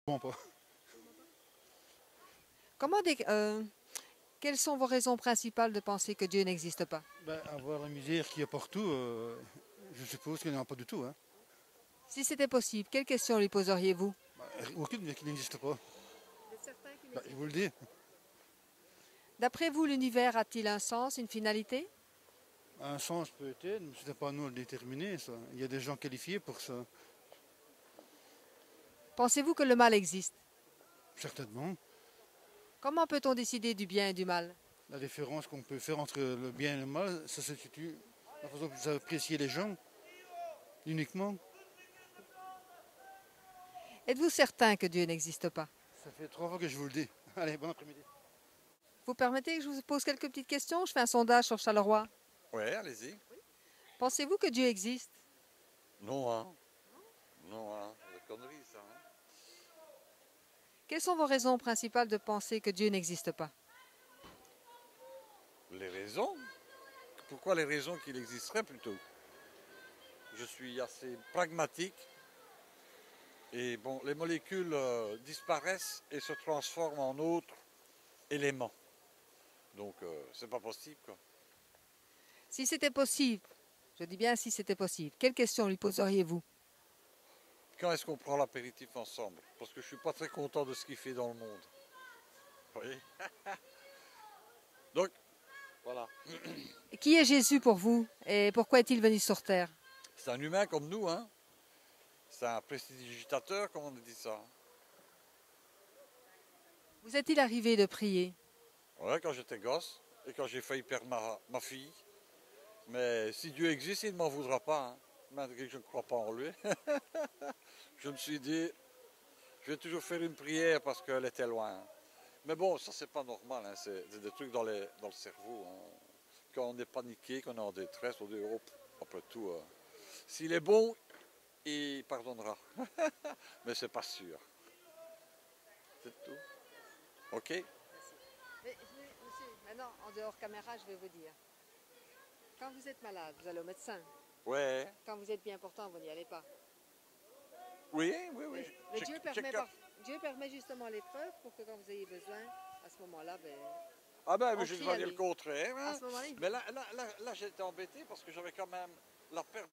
Bon, pas. Comment quelles sont vos raisons principales de penser que Dieu n'existe pas? Ben, avoir la misère qu'il y a partout, je suppose qu'il n'y en a pas du tout. Hein. Si c'était possible, quelles questions lui poseriez-vous? Ben, aucune qui n'existe pas. Vous êtes certain qu'il Ben, je n'existe vous le pas? dis. D'après vous, l'univers a-t-il un sens, une finalité? Un sens peut-être, mais ce n'est pas à nous de le déterminer, ça. Il y a des gens qualifiés pour ça. Pensez-vous que le mal existe? Certainement. Comment peut-on décider du bien et du mal? La différence qu'on peut faire entre le bien et le mal, ça se situe dans la façon que vous appréciez les gens, uniquement. Êtes-vous certain que Dieu n'existe pas? Ça fait 3 fois que je vous le dis. Allez, bon après-midi. Vous permettez que je vous pose quelques petites questions? Je fais un sondage sur Charleroi. Ouais, allez-y. Pensez-vous que Dieu existe? Non, hein. Non, hein. C'est des conneries, ça. Hein. Quelles sont vos raisons principales de penser que Dieu n'existe pas? Les raisons? Pourquoi les raisons qu'il existerait plutôt? Je suis assez pragmatique. Et bon, les molécules disparaissent et se transforment en autres éléments. Donc, c'est pas possible, quoi. Si c'était possible, je dis bien si c'était possible, quelles questions lui poseriez-vous? Quand est-ce qu'on prend l'apéritif ensemble? Parce que je suis pas très content de ce qu'il fait dans le monde. Vous voyez? Donc, voilà. Qui est Jésus pour vous et pourquoi est-il venu sur terre? C'est un humain comme nous, hein. C'est un prestidigitateur, comme on dit ça. Vous est-il arrivé de prier? Ouais, quand j'étais gosse et quand j'ai failli perdre ma fille. Mais si Dieu existe, il ne m'en voudra pas. Hein. Malgré que je ne crois pas en lui. Je me suis dit, je vais toujours faire une prière parce qu'elle était loin. Mais bon, ça c'est pas normal. Hein. C'est des trucs dans le cerveau. Hein. Quand on est paniqué, qu'on est en détresse, on dit, oh, après tout, s'il est bon, il pardonnera. Mais c'est pas sûr. C'est tout. Ok? Mais, monsieur, maintenant, en dehors caméra, je vais vous dire. Quand vous êtes malade, vous allez au médecin. Ouais. Quand vous êtes bien portant, vous n'y allez pas. Oui, oui, oui. Mais Dieu permet justement l'épreuve pour que quand vous ayez besoin, à ce moment-là, Ah ben, on je ne crie vais à pas dire le lui. contraire. À Hein. ce moment-là, Mais là j'étais embêté parce que j'avais quand même la perte.